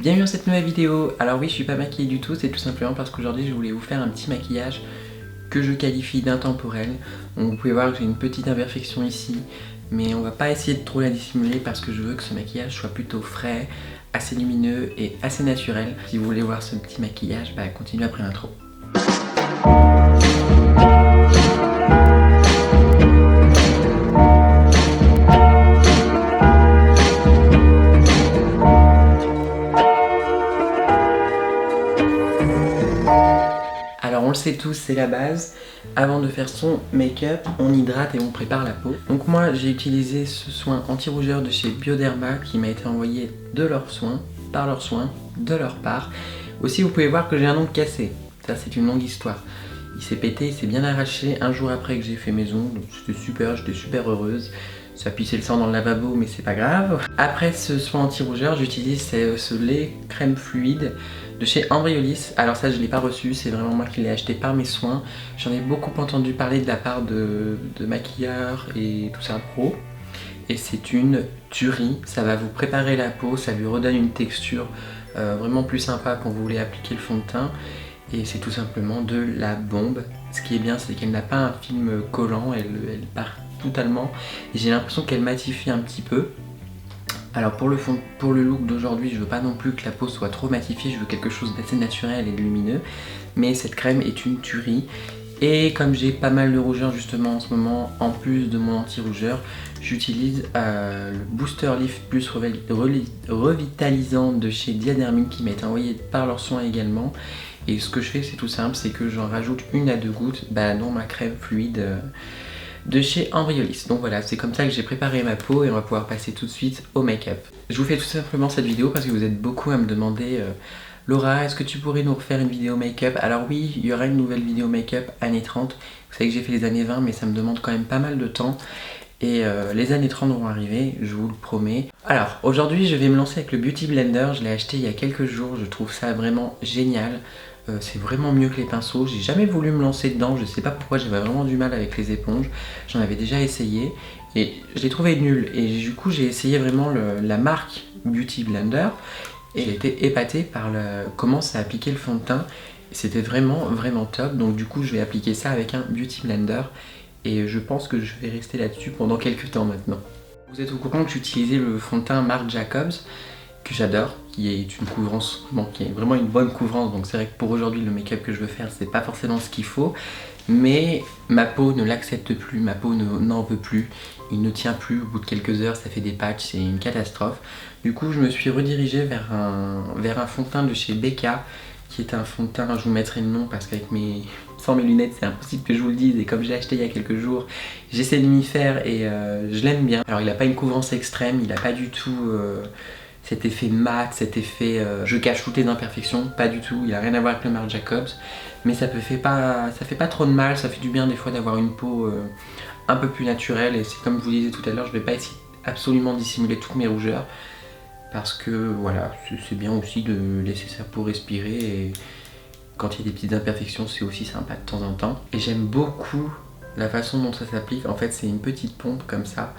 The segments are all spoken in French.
Bienvenue dans cette nouvelle vidéo. Alors oui, je suis pas maquillée du tout, c'est tout simplement parce qu'aujourd'hui je voulais vous faire un petit maquillage que je qualifie d'intemporel. Donc vous pouvez voir que j'ai une petite imperfection ici, mais on va pas essayer de trop la dissimuler parce que je veux que ce maquillage soit plutôt frais, assez lumineux et assez naturel. Si vous voulez voir ce petit maquillage, continuez après l'intro. Alors on le sait tous, c'est la base. Avant de faire son make-up, on hydrate et on prépare la peau. Donc moi j'ai utilisé ce soin anti-rougeur de chez Bioderma qui m'a été envoyé de leurs soins, par leurs soins, de leur part. Aussi vous pouvez voir que j'ai un ongle cassé. Ça c'est une longue histoire. Il s'est pété, il s'est bien arraché un jour après que j'ai fait mes ongles. C'était super, j'étais super heureuse. Ça pissait le sang dans le lavabo mais c'est pas grave. Après ce soin anti-rougeur, j'utilise ce lait crème fluide de chez Embryolisse. Alors ça je l'ai pas reçu, c'est vraiment moi qui l'ai acheté par mes soins. J'en ai beaucoup entendu parler de la part de maquilleurs et tout ça pro. Et c'est une tuerie, ça va vous préparer la peau, ça lui redonne une texture vraiment plus sympa quand vous voulez appliquer le fond de teint. Et c'est tout simplement de la bombe. Ce qui est bien, c'est qu'elle n'a pas un film collant, elle part totalement. Et j'ai l'impression qu'elle matifie un petit peu. Alors pour le look d'aujourd'hui, je veux pas non plus que la peau soit trop matifiée, je veux quelque chose d'assez naturel et de lumineux. Mais cette crème est une tuerie. Et comme j'ai pas mal de rougeur justement en ce moment, en plus de mon anti-rougeur, j'utilise le Booster Lift Plus revitalisant de chez Diadermine qui m'a été envoyé par leurs soins également. Et ce que je fais, c'est tout simple, c'est que j'en rajoute 1 à 2 gouttes dans ma crème fluide de chez Embryolisse. Donc voilà, c'est comme ça que j'ai préparé ma peau et on va pouvoir passer tout de suite au make-up. Je vous fais tout simplement cette vidéo parce que vous êtes beaucoup à me demander Laura, est-ce que tu pourrais nous refaire une vidéo make-up? Alors oui, il y aura une nouvelle vidéo make-up années 30. Vous savez que j'ai fait les années 20 mais ça me demande quand même pas mal de temps. Et les années 30 vont arriver, je vous le promets. Alors aujourd'hui je vais me lancer avec le Beauty Blender, je l'ai acheté il y a quelques jours, je trouve ça vraiment génial. C'est vraiment mieux que les pinceaux, j'ai jamais voulu me lancer dedans, je sais pas pourquoi, j'avais vraiment du mal avec les éponges. J'en avais déjà essayé et je l'ai trouvé nul. Et du coup j'ai essayé vraiment la marque Beauty Blender et j'ai été épatée par comment ça appliquait le fond de teint. C'était vraiment top, donc du coup je vais appliquer ça avec un Beauty Blender. Et je pense que je vais rester là-dessus pendant quelques temps maintenant. Vous êtes au courant que j'utilisais le fond de teint Marc Jacobs, que j'adore, qui est une couvrance, qui est vraiment une bonne couvrance. Donc c'est vrai que pour aujourd'hui le make-up que je veux faire, c'est pas forcément ce qu'il faut. Mais ma peau ne l'accepte plus, ma peau n'en veut plus. Il ne tient plus, au bout de quelques heures ça fait des patchs, c'est une catastrophe. Du coup je me suis redirigée vers un fond de teint de chez Becca, qui est un fond de teint, je vous mettrai le nom parce qu'avec sans mes lunettes c'est impossible que je vous le dise, et comme j'ai acheté il y a quelques jours, j'essaie de m'y faire et je l'aime bien. Alors il n'a pas une couvrance extrême, il n'a pas du tout cet effet mat, cet effet je cache toutes les imperfections, pas du tout, il n'a rien à voir avec le Marc Jacobs, mais ça fait pas trop de mal, ça fait du bien des fois d'avoir une peau un peu plus naturelle. Et c'est comme je vous disais tout à l'heure, je vais pas essayer absolument dissimuler toutes mes rougeurs, parce que voilà, c'est bien aussi de laisser sa peau respirer, et quand il y a des petites imperfections c'est aussi sympa de temps en temps. Et j'aime beaucoup la façon dont ça s'applique, en fait c'est une petite pompe comme ça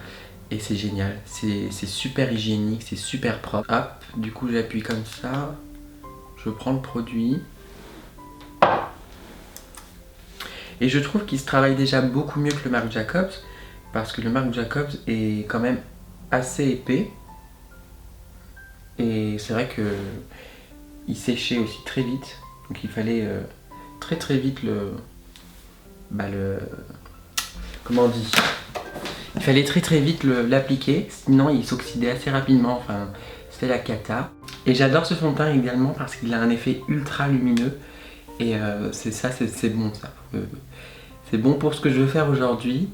et c'est génial, c'est super hygiénique, c'est super propre. Hop, du coup j'appuie comme ça, je prends le produit et je trouve qu'il se travaille déjà beaucoup mieux que le Marc Jacobs, parce que le Marc Jacobs est quand même assez épais. Et c'est vrai que il séchait aussi très vite, donc il fallait très vite comment on dit, il fallait très vite l'appliquer, sinon il s'oxydait assez rapidement, enfin c'était la cata. Et j'adore ce fond de teint également parce qu'il a un effet ultra lumineux et c'est bon ça. C'est bon pour ce que je veux faire aujourd'hui.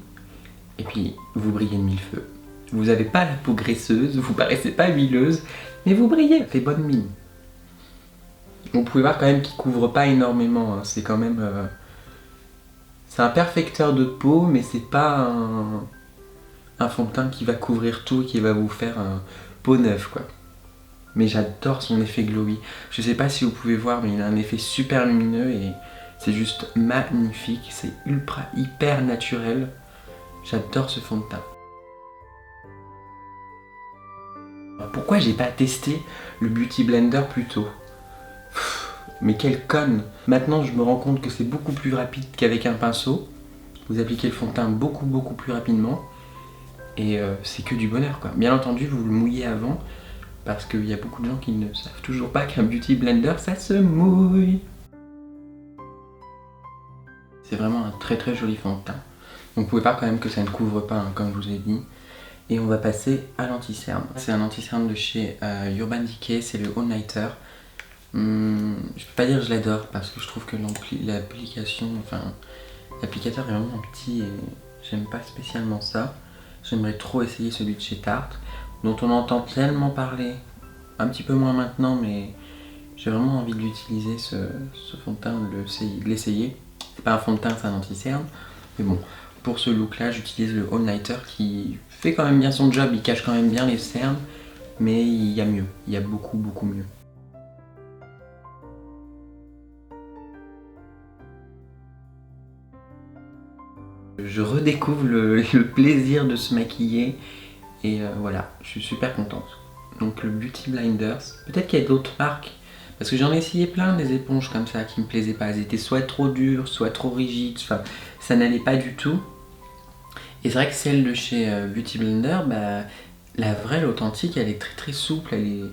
Et puis vous brillez de mille feux. Vous n'avez pas la peau graisseuse, vous paraissez pas huileuse, mais vous brillez, ça fait bonne mine. Vous pouvez voir quand même qu'il couvre pas énormément, hein. C'est quand même... c'est un perfecteur de peau, mais c'est pas un fond de teint qui va couvrir tout, qui va vous faire un peau neuve quoi. Mais j'adore son effet glowy. Je sais pas si vous pouvez voir, mais il a un effet super lumineux et c'est juste magnifique, c'est hyper naturel. J'adore ce fond de teint. pourquoi j'ai pas testé le Beauty Blender plus tôt? Mais quelle conne! Maintenant je me rends compte que c'est beaucoup plus rapide qu'avec un pinceau. Vous appliquez le fond de teint beaucoup plus rapidement. Et c'est que du bonheur quoi. Bien entendu vous le mouillez avant. Parce qu'il y a beaucoup de gens qui ne savent toujours pas qu'un Beauty Blender ça se mouille. C'est vraiment un très joli fond de teint. Donc vous pouvez voir quand même que ça ne couvre pas hein, comme je vous ai dit. Et on va passer à l'anti-cerne. C'est un anti-cerne de chez Urban Decay, c'est le All Nighter. Je peux pas dire que je l'adore parce que je trouve que l'application, enfin l'applicateur est vraiment petit et j'aime pas spécialement ça. J'aimerais trop essayer celui de chez Tarte, dont on entend tellement parler, un petit peu moins maintenant, mais j'ai vraiment envie de l'utiliser ce fond de teint, de l'essayer. C'est pas un fond de teint, c'est un anti-cerne, mais bon. Pour ce look là j'utilise le All Nighter qui fait quand même bien son job, il cache quand même bien les cernes, mais il y a mieux, il y a beaucoup mieux. Je redécouvre le plaisir de se maquiller et voilà, je suis super contente. Donc le Beauty Blinders, peut-être qu'il y a d'autres marques, parce que j'en ai essayé plein des éponges comme ça qui me plaisaient pas, elles étaient soit trop dures, soit trop rigides, enfin ça n'allait pas du tout. Et c'est vrai que celle de chez Beauty Blender, bah, la vraie, l'authentique, elle est très souple, elle est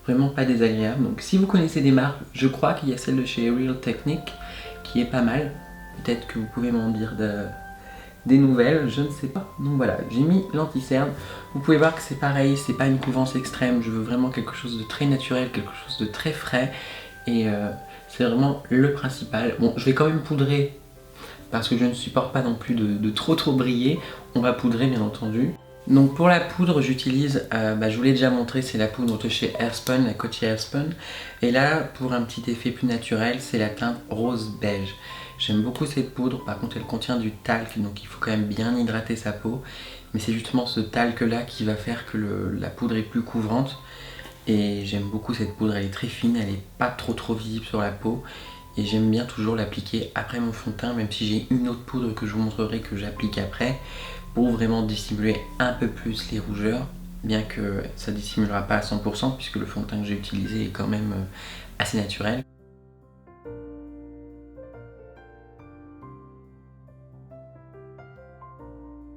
vraiment pas désagréable. Donc si vous connaissez des marques, je crois qu'il y a celle de chez Real Technique qui est pas mal. Peut-être que vous pouvez m'en dire des nouvelles, je ne sais pas. Donc voilà, j'ai mis l'anti-cerne. Vous pouvez voir que c'est pareil, c'est pas une couvance extrême, je veux vraiment quelque chose de très naturel, quelque chose de très frais. Et c'est vraiment le principal. Bon, je vais quand même poudrer parce que je ne supporte pas non plus de trop briller. On va poudrer bien entendu. Donc pour la poudre j'utilise, je vous l'ai déjà montré, c'est la poudre de chez Airspun, la Coty Airspun. Et là pour un petit effet plus naturel, c'est la teinte rose beige. J'aime beaucoup cette poudre, par contre elle contient du talc, donc il faut quand même bien hydrater sa peau. Mais c'est justement ce talc là qui va faire que la poudre est plus couvrante. Et j'aime beaucoup cette poudre, elle est très fine, elle n'est pas trop visible sur la peau. Et j'aime bien toujours l'appliquer après mon fond de teint, même si j'ai une autre poudre que je vous montrerai que j'applique après, pour vraiment dissimuler un peu plus les rougeurs, bien que ça ne dissimulera pas à 100% puisque le fond de teint que j'ai utilisé est quand même assez naturel.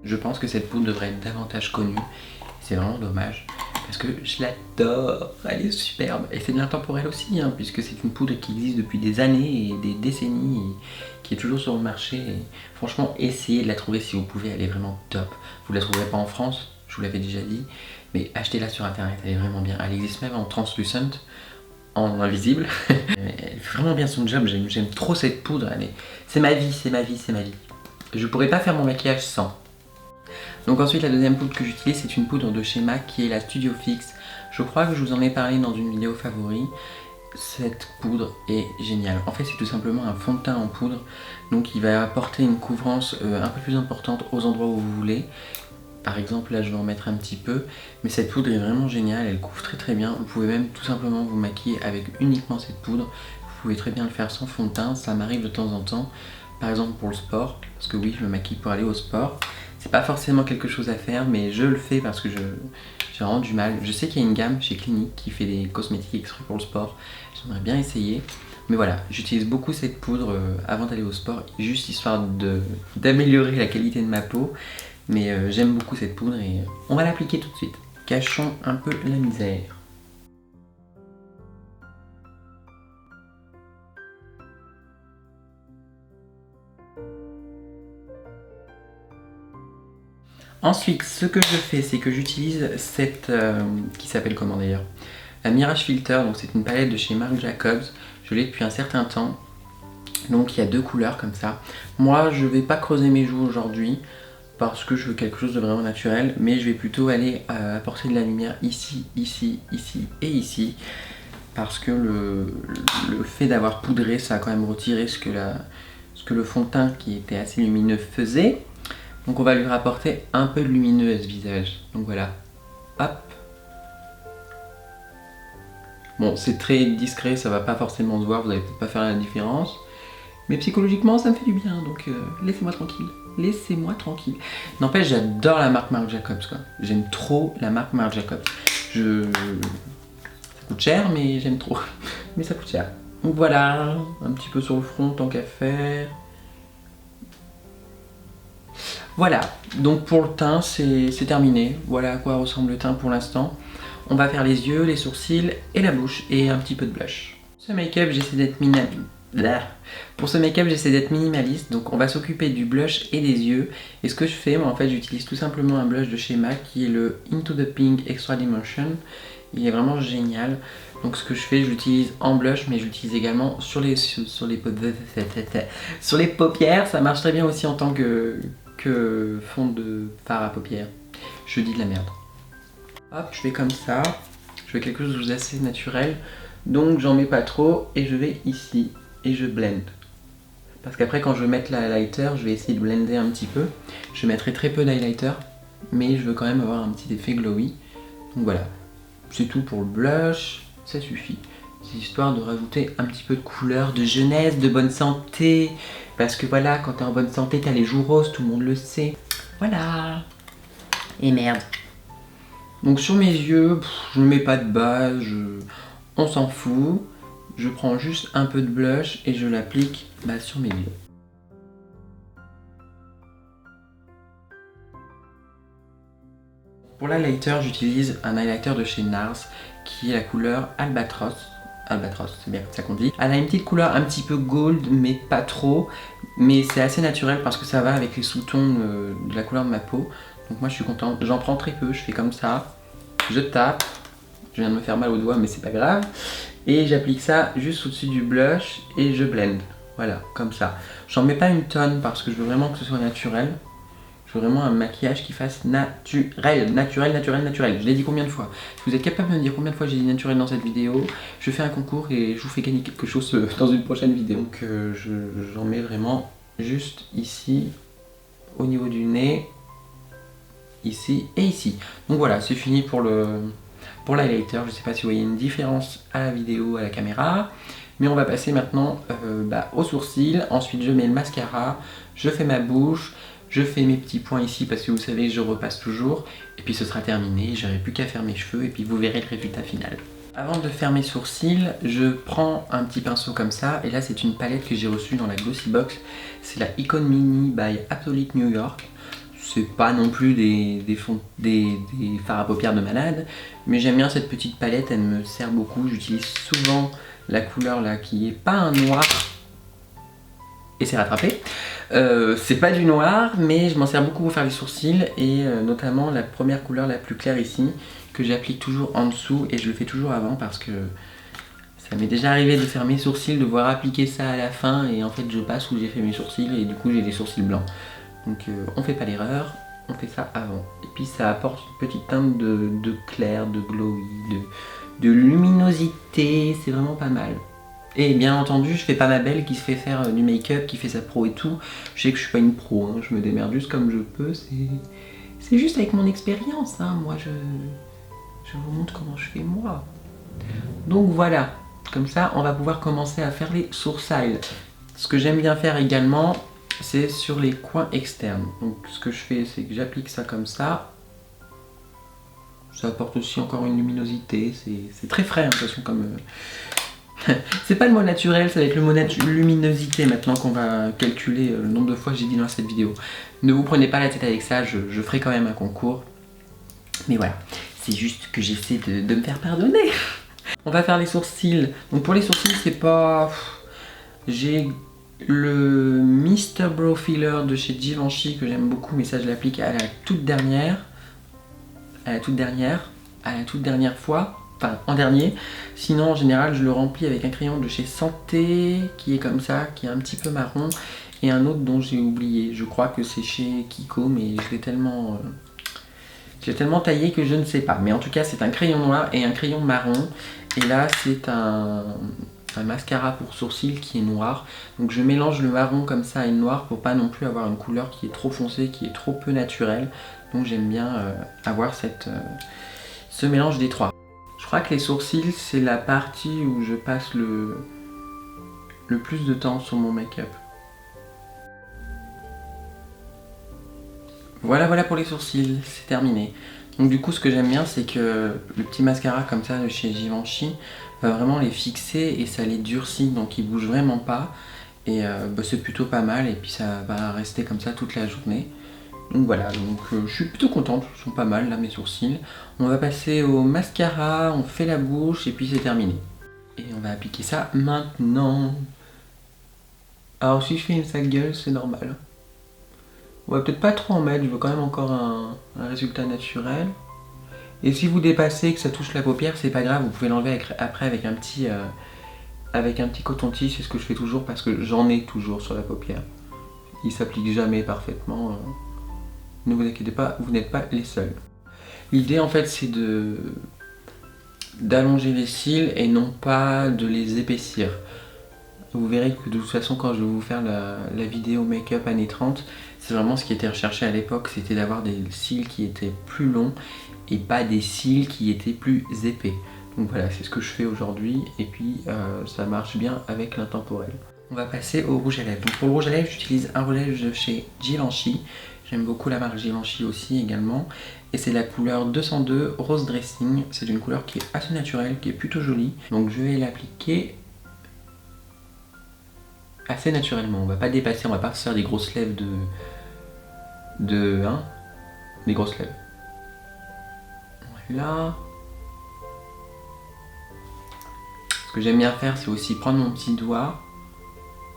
Je pense que cette poudre devrait être davantage connue, c'est vraiment dommage. Parce que je l'adore, elle est superbe. Et c'est de l'intemporel aussi, hein, puisque c'est une poudre qui existe depuis des années et des décennies, et qui est toujours sur le marché. Et franchement, essayez de la trouver si vous pouvez, elle est vraiment top. Vous ne la trouverez pas en France, je vous l'avais déjà dit, mais achetez-la sur internet, elle est vraiment bien. Elle existe même en translucent, en invisible. Elle fait vraiment bien son job, j'aime trop cette poudre. C'est ma vie, c'est ma vie, c'est ma vie. Je pourrais pas faire mon maquillage sans. Donc ensuite la deuxième poudre que j'utilise c'est une poudre de chez MAC qui est la Studio Fix. Je crois que je vous en ai parlé dans une vidéo favori. Cette poudre est géniale. En fait c'est tout simplement un fond de teint en poudre. Donc il va apporter une couvrance un peu plus importante aux endroits où vous voulez. Par exemple là je vais en mettre un petit peu. Mais cette poudre est vraiment géniale, elle couvre très bien. Vous pouvez même tout simplement vous maquiller avec uniquement cette poudre. Vous pouvez très bien le faire sans fond de teint, ça m'arrive de temps en temps. Par exemple pour le sport, parce que oui je me maquille pour aller au sport. C'est pas forcément quelque chose à faire, mais je le fais parce que j'ai vraiment du mal. Je sais qu'il y a une gamme chez Clinique qui fait des cosmétiques exprès pour le sport. J'aimerais bien essayer. Mais voilà, j'utilise beaucoup cette poudre avant d'aller au sport, juste histoire d'améliorer la qualité de ma peau. Mais j'aime beaucoup cette poudre et on va l'appliquer tout de suite. Cachons un peu la misère. Ensuite, ce que je fais, c'est que j'utilise cette, qui s'appelle comment d'ailleurs, la Mirage Filter, donc c'est une palette de chez Marc Jacobs, je l'ai depuis un certain temps, donc il y a deux couleurs comme ça. Moi je vais pas creuser mes joues aujourd'hui, parce que je veux quelque chose de vraiment naturel, mais je vais plutôt aller apporter de la lumière ici, ici, ici et ici, parce que le fait d'avoir poudré, ça a quand même retiré ce que le fond de teint qui était assez lumineux faisait. Donc on va lui rapporter un peu de lumineux à ce visage. Donc voilà, hop. Bon, c'est très discret, ça va pas forcément se voir, vous allez peut-être pas faire la différence. Mais psychologiquement, ça me fait du bien, donc laissez-moi tranquille. Laissez-moi tranquille. N'empêche, j'adore la marque Marc Jacobs, quoi. J'aime trop la marque Marc Jacobs. Ça coûte cher, mais j'aime trop. Mais ça coûte cher. Donc voilà, un petit peu sur le front tant qu'à faire. Voilà, donc pour le teint, c'est terminé. Voilà à quoi ressemble le teint pour l'instant. On va faire les yeux, les sourcils et la bouche et un petit peu de blush. Ce make-up, j'essaie d'être Pour ce make-up, j'essaie d'être minimaliste, donc on va s'occuper du blush et des yeux. Et ce que je fais, moi en fait, j'utilise tout simplement un blush de chez MAC qui est le Into the Pink Extra Dimension. Il est vraiment génial. Donc ce que je fais, je l'utilise en blush, mais j'utilise également sur les paupières. Ça marche très bien aussi en tant que fond de fard à paupières. Je dis de la merde. Hop, je fais comme ça. Je fais quelque chose d'assez naturel. Donc j'en mets pas trop et je vais ici et je blende. Parce qu'après quand je vais mettre l'highlighter, je vais essayer de blender un petit peu. Je mettrai très peu d'highlighter, mais je veux quand même avoir un petit effet glowy. Donc voilà, c'est tout pour le blush, ça suffit. C'est histoire de rajouter un petit peu de couleur, de jeunesse, de bonne santé. Parce que voilà, quand t'es en bonne santé, t'as les joues roses, tout le monde le sait. Voilà. Et merde. Donc sur mes yeux, je ne mets pas de base, on s'en fout. Je prends juste un peu de blush et je l'applique sur mes yeux. Pour l'highlighter, j'utilise un highlighter de chez NARS qui est la couleur Albatros. Albatros, c'est bien comme ça qu'on dit. Elle a une petite couleur un petit peu gold, mais pas trop. Mais c'est assez naturel parce que ça va avec les sous-tons de la couleur de ma peau. Donc moi je suis contente. J'en prends très peu, je fais comme ça. Je tape. Je viens de me faire mal au doigt, mais c'est pas grave. Et j'applique ça juste au-dessus du blush et je blende. Voilà, comme ça. J'en mets pas une tonne parce que je veux vraiment que ce soit naturel. Je veux vraiment un maquillage qui fasse naturel. Je l'ai dit combien de fois? Si vous êtes capable de me dire combien de fois j'ai dit naturel dans cette vidéo, je fais un concours et je vous fais gagner quelque chose dans une prochaine vidéo. Donc j'en mets vraiment juste ici, au niveau du nez, ici et ici. Donc voilà, c'est fini pour l'highlighter. Je sais pas si vous voyez une différence à la vidéo, à la caméra. Mais on va passer maintenant aux sourcils. Ensuite je mets le mascara, je fais ma bouche. Je fais mes petits points ici parce que vous savez, je repasse toujours. Et puis ce sera terminé, j'aurai plus qu'à faire mes cheveux et puis vous verrez le résultat final. Avant de faire mes sourcils, je prends un petit pinceau comme ça. Et là, c'est une palette que j'ai reçue dans la Glossy Box. C'est la Icon Mini by Absolute New York. C'est pas non plus des fards à paupières de malade. Mais j'aime bien cette petite palette, elle me sert beaucoup. J'utilise souvent la couleur là qui est pas un noir. Et c'est rattrapé. C'est pas du noir, mais je m'en sers beaucoup pour faire les sourcils et notamment la première couleur la plus claire ici que j'applique toujours en dessous et je le fais toujours avant parce que ça m'est déjà arrivé de faire mes sourcils, de voir appliquer ça à la fin et en fait je passe où j'ai fait mes sourcils et du coup j'ai des sourcils blancs. Donc on fait pas l'erreur, on fait ça avant. Et puis ça apporte une petite teinte de clair, de glowy, de luminosité, c'est vraiment pas mal. Et bien entendu, je fais pas ma belle qui se fait faire du make-up, qui fait sa pro et tout. Je sais que je suis pas une pro, hein. Je me démerde juste comme je peux. C'est juste avec mon expérience, hein. Moi je vous montre comment je fais moi. Donc voilà, comme ça on va pouvoir commencer à faire les sourcils. Ce que j'aime bien faire également, c'est sur les coins externes. Donc ce que je fais, c'est que j'applique ça comme ça. Ça apporte aussi encore une luminosité, c'est très frais, hein, de toute façon comme... C'est pas le mot naturel, ça va être le mot luminosité maintenant qu'on va calculer le nombre de fois que j'ai dit dans cette vidéo. Ne vous prenez pas la tête avec ça, je ferai quand même un concours. Mais voilà, c'est juste que j'essaie de me faire pardonner. On va faire les sourcils. Donc pour les sourcils, c'est pas... J'ai le Mr. Brow Filler de chez Givenchy que j'aime beaucoup, mais ça je l'applique à la toute dernière. À la toute dernière fois. Enfin, en dernier. Sinon, en général, je le remplis avec un crayon de chez Santé, qui est comme ça, qui est un petit peu marron, et un autre dont j'ai oublié. Je crois que c'est chez Kiko, mais je l'ai tellement taillé que je ne sais pas. Mais en tout cas, c'est un crayon noir et un crayon marron. Et là, c'est un mascara pour sourcils qui est noir. Donc je mélange le marron comme ça et le noir pour pas non plus avoir une couleur qui est trop foncée, qui est trop peu naturelle. Donc j'aime bien avoir ce mélange des trois. Je crois que les sourcils, c'est la partie où je passe le plus de temps sur mon make-up. Voilà pour les sourcils, c'est terminé. Donc du coup ce que j'aime bien c'est que le petit mascara comme ça de chez Givenchy va vraiment les fixer et ça les durcit, donc ils bougent vraiment pas. Et c'est plutôt pas mal et puis ça va rester comme ça toute la journée. Donc voilà, donc je suis plutôt contente, ils sont pas mal là mes sourcils. On va passer au mascara, on fait la bouche et puis c'est terminé. Et on va appliquer ça maintenant. Alors si je fais une sale gueule, c'est normal. On va peut-être pas trop en mettre, je veux quand même encore un résultat naturel. Et si vous dépassez, que ça touche la paupière, c'est pas grave, vous pouvez l'enlever après avec un petit coton-tige, c'est ce que je fais toujours parce que j'en ai toujours sur la paupière. Il s'applique jamais parfaitement. Ne vous inquiétez pas, vous n'êtes pas les seuls. L'idée en fait c'est d'allonger les cils et non pas de les épaissir. Vous verrez que de toute façon quand je vais vous faire la vidéo make-up années 30, c'est vraiment ce qui était recherché à l'époque, c'était d'avoir des cils qui étaient plus longs et pas des cils qui étaient plus épais. Donc voilà, c'est ce que je fais aujourd'hui et puis ça marche bien avec l'intemporel. On va passer au rouge à lèvres. Donc pour le rouge à lèvres, j'utilise un rouge à lèvres de chez Givenchy. J'aime beaucoup la marque Givenchy aussi également. Et c'est la couleur 202 Rose Dressing. C'est une couleur qui est assez naturelle, qui est plutôt jolie. Donc je vais l'appliquer assez naturellement. On va pas dépasser, on va pas se faire des grosses lèvres des grosses lèvres. Voilà. Ce que j'aime bien faire, c'est aussi prendre mon petit doigt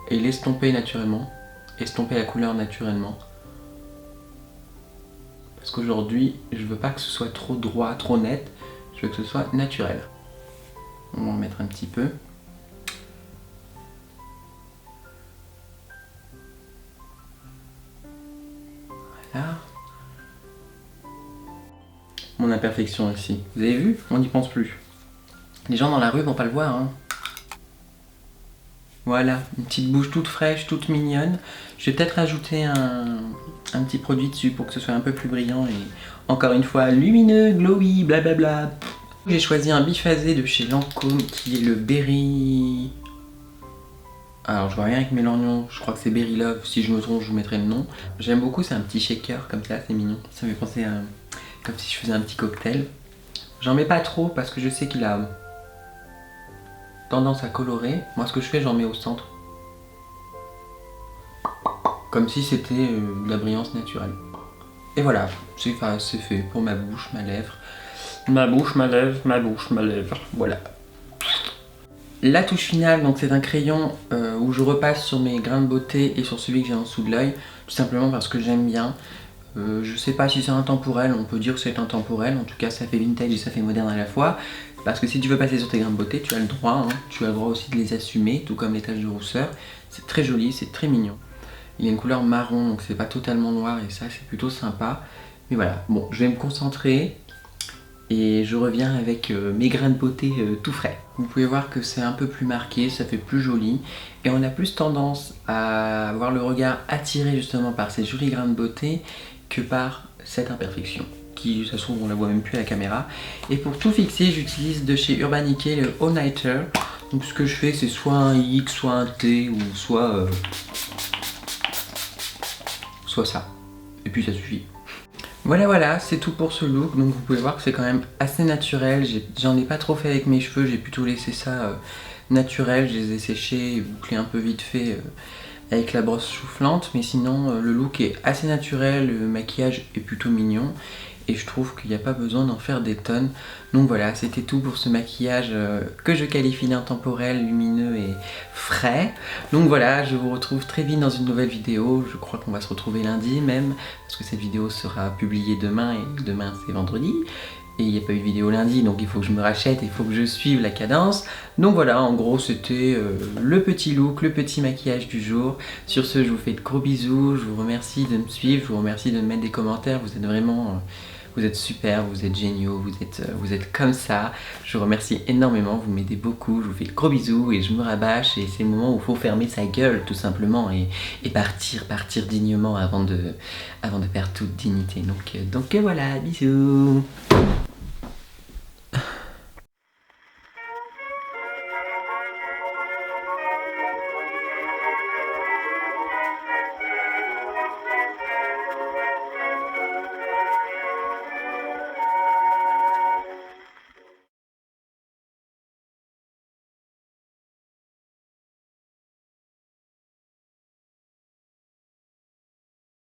et l'estomper naturellement. Estomper la couleur naturellement. Parce qu'aujourd'hui, je veux pas que ce soit trop droit, trop net. Je veux que ce soit naturel. On va en mettre un petit peu. Voilà. Mon imperfection ici. Vous avez vu? On n'y pense plus. Les gens dans la rue vont pas le voir, hein. Voilà, une petite bouche toute fraîche, toute mignonne. Je vais peut-être ajouter un petit produit dessus pour que ce soit un peu plus brillant et encore une fois lumineux, glowy, blablabla. J'ai choisi un biphasé de chez Lancôme qui est le Berry... Alors je vois rien avec mes lorgnons, je crois que c'est Berry Love, si je me trompe je vous mettrai le nom. J'aime beaucoup, c'est un petit shaker comme ça, c'est mignon. Ça me fait penser à... comme si je faisais un petit cocktail. J'en mets pas trop parce que je sais qu'il a tendance à colorer. Moi ce que je fais, j'en mets au centre. Comme si c'était de la brillance naturelle. Et voilà, c'est fait pour ma bouche, ma lèvre. Ma bouche, ma lèvre, ma bouche, ma lèvre. Voilà. La touche finale, donc c'est un crayon où je repasse sur mes grains de beauté et sur celui que j'ai en dessous de l'œil. Tout simplement parce que j'aime bien. Je sais pas si c'est intemporel, on peut dire que c'est intemporel. En tout cas, ça fait vintage et ça fait moderne à la fois. Parce que si tu veux passer sur tes grains de beauté, tu as le droit. Hein. Tu as le droit aussi de les assumer, tout comme les taches de rousseur. C'est très joli, c'est très mignon. Il y a une couleur marron, donc c'est pas totalement noir et ça c'est plutôt sympa. Mais voilà, bon, je vais me concentrer et je reviens avec mes grains de beauté tout frais. Vous pouvez voir que c'est un peu plus marqué, ça fait plus joli et on a plus tendance à avoir le regard attiré justement par ces jolis grains de beauté que par cette imperfection. Qui, ça se trouve, on la voit même plus à la caméra. Et pour tout fixer, j'utilise de chez Urban Decay le All Nighter. Donc ce que je fais, c'est soit un X, soit un T ou soit ça. Et puis ça suffit. Voilà, c'est tout pour ce look. Donc vous pouvez voir que c'est quand même assez naturel. J'en ai pas trop fait avec mes cheveux, j'ai plutôt laissé ça naturel. Je les ai séchés et bouclés un peu vite fait avec la brosse soufflante. Mais sinon, le look est assez naturel, le maquillage est plutôt mignon. Et je trouve qu'il n'y a pas besoin d'en faire des tonnes. Donc voilà, c'était tout pour ce maquillage que je qualifie d'intemporel, lumineux et frais. Donc voilà, je vous retrouve très vite dans une nouvelle vidéo. Je crois qu'on va se retrouver lundi même, parce que cette vidéo sera publiée demain, et demain c'est vendredi. Et il n'y a pas eu de vidéo lundi, donc il faut que je me rachète, il faut que je suive la cadence. Donc voilà, en gros c'était le petit look, le petit maquillage du jour. Sur ce, je vous fais de gros bisous, je vous remercie de me suivre, je vous remercie de me mettre des commentaires, vous êtes vraiment... vous êtes super, vous êtes géniaux, vous êtes comme ça. Je vous remercie énormément, vous m'aidez beaucoup, je vous fais de gros bisous et je me rabâche. Et c'est le moment où il faut fermer sa gueule tout simplement et partir dignement avant de perdre toute dignité. Donc voilà, bisous.